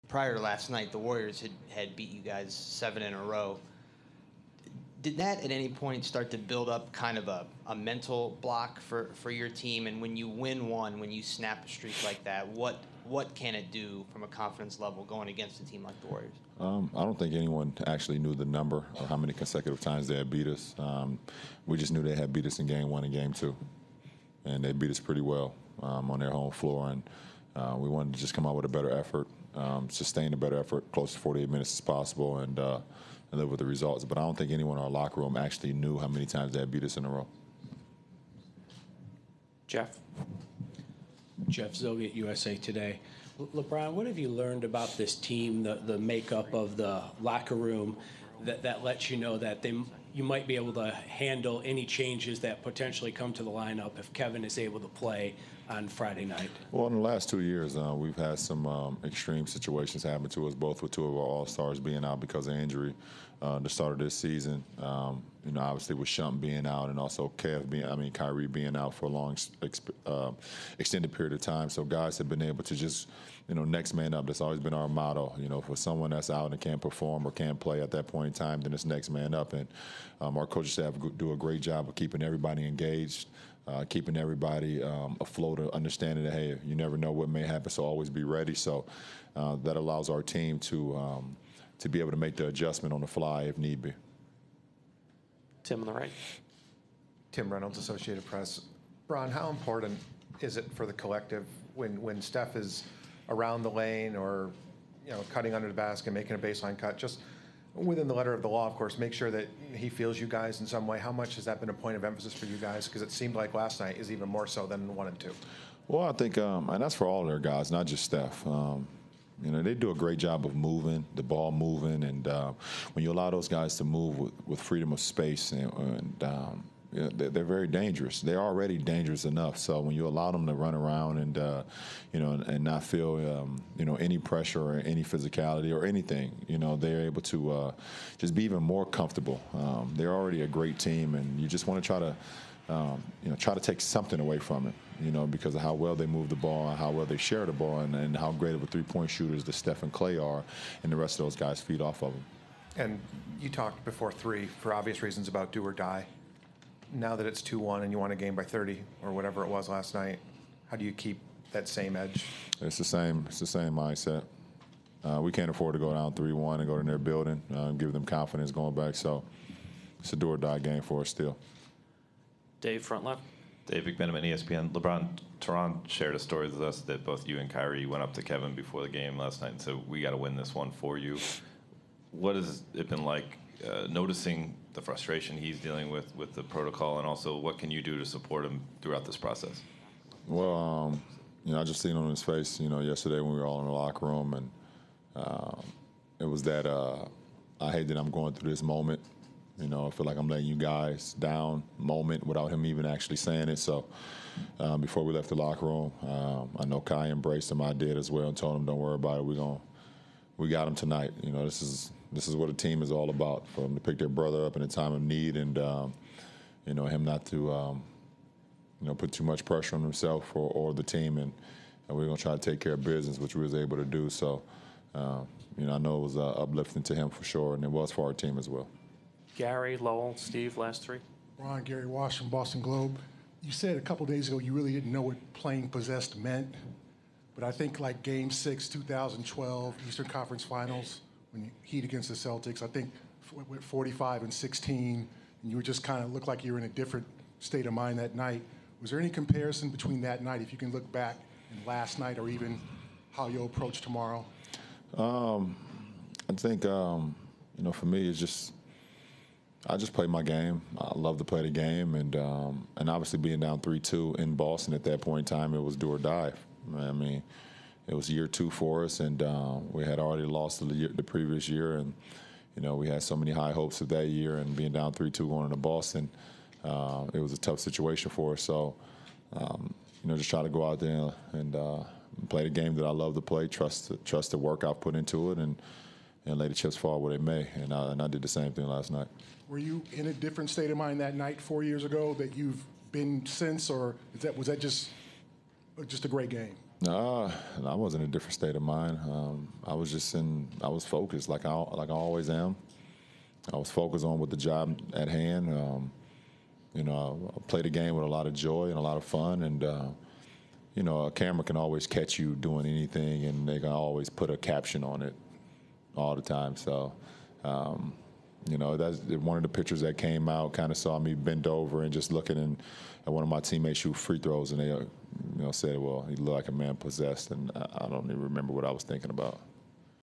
prior to last night, the Warriors had beat you guys 7 in a row. Did that at any point start to build up kind of a mental block for your team? And when you win one, when you snap a streak like that, what can it do from a confidence level going against a team like the Warriors? I don't think anyone actually knew the number or how many consecutive times they had beat us. We just knew they had beat us in Game 1 and Game 2. And they beat us pretty well on their home floor. And we wanted to just come out with a better effort, sustain a better effort, close to 48 minutes as possible, and live with the results. But I don't think anyone in our locker room actually knew how many times they had beat us in a row. Jeff Zoggy at USA Today. LeBron, what have you learned about this team, the makeup of the locker room, that lets you know that you might be able to handle any changes that potentially come to the lineup if Kevin is able to play on Friday night? Well, in the last 2 years, we've had some extreme situations happen to us, both with two of our All-Stars being out because of injury. The start of this season, obviously with Shump being out and also Kyrie being out for a long, extended period of time. So guys have been able to just, next man up. That's always been our motto. For someone that's out and can't perform or can't play at that point in time, then it's next man up. And our coaching staff do a great job of keeping everybody engaged, keeping everybody afloat, understanding that, hey, you never know what may happen, so always be ready. So that allows our team to be able to make the adjustment on the fly if need be. Tim on the right. Tim Reynolds, Associated Press. Bron, how important is it for the collective when Steph is around the lane or cutting under the basket, making a baseline cut, just within the letter of the law, of course, make sure that he feels you guys in some way? How much has that been a point of emphasis for you guys? Because it seemed like last night is even more so than 1 and 2. Well, I think, and that's for all their guys, not just Steph. They do a great job of moving, the ball moving, and when you allow those guys to move with freedom of space, they're very dangerous. They're already dangerous enough. So when you allow them to run around and and not feel any pressure or any physicality or anything, they're able to just be even more comfortable. They're already a great team, and you just want to try to take something away from it. Because of how well they move the ball and how well they share the ball and how great of a three-point shooters that Steph and Clay are, and the rest of those guys feed off of them. And you talked before 3, for obvious reasons, about do or die. Now that it's 2-1 and you won a game by 30 or whatever it was last night, how do you keep that same edge? It's the same mindset. We can't afford to go down 3-1 and go in their building, give them confidence going back. So it's a do or die game for us still. Dave, front left. Dave McMenamin, ESPN. LeBron, Tehran shared a story with us that both you and Kyrie went up to Kevin before the game last night and said, we got to win this one for you. What has it been like noticing the frustration he's dealing with the protocol, and also what can you do to support him throughout this process? Well, I just seen on his face, yesterday when we were all in the locker room, and it was that I hate that I'm going through this moment. I feel like I'm letting you guys down moment without him even actually saying it. So before we left the locker room, I know Kai embraced him. I did as well and told him, don't worry about it. We got him tonight. This is what a team is all about, for them to pick their brother up in a time of need and, him not to, put too much pressure on himself or the team. And we're going to try to take care of business, which we was able to do. So, I know it was uplifting to him for sure, and it was for our team as well. Gary, Lowell, Steve, last 3. Ron, Gary Wash from Boston Globe. You said a couple days ago you really didn't know what playing possessed meant, but I think like Game 6, 2012, Eastern Conference Finals, when you Heat against the Celtics, I think with 45 and 16, and you were just kind of looked like you were in a different state of mind that night. Was there any comparison between that night, if you can look back, and last night, or even how you'll approach tomorrow? I think, for me, it's just, I just play my game. I love to play the game, and obviously being down 3-2 in Boston at that point in time, it was do or die. I mean, it was year 2 for us, and we had already lost the previous year, and we had so many high hopes of that year, and being down 3-2 going into Boston, it was a tough situation for us. So, just try to go out there and play the game that I love to play, trust the work I've put into it, and lay the chips fall where they may. And I did the same thing last night. Were you in a different state of mind that night 4 years ago that you've been since, or was that just a great game? I was in a different state of mind. I was focused like I always am. I was focused on with the job at hand. I played the game with a lot of joy and a lot of fun, and a camera can always catch you doing anything, and they can always put a caption on it all the time. So, that's one of the pictures that came out. Kind of saw me bend over and just looking at one of my teammates shoot free throws, and they, said, "Well, he looked like a man possessed," and I don't even remember what I was thinking about.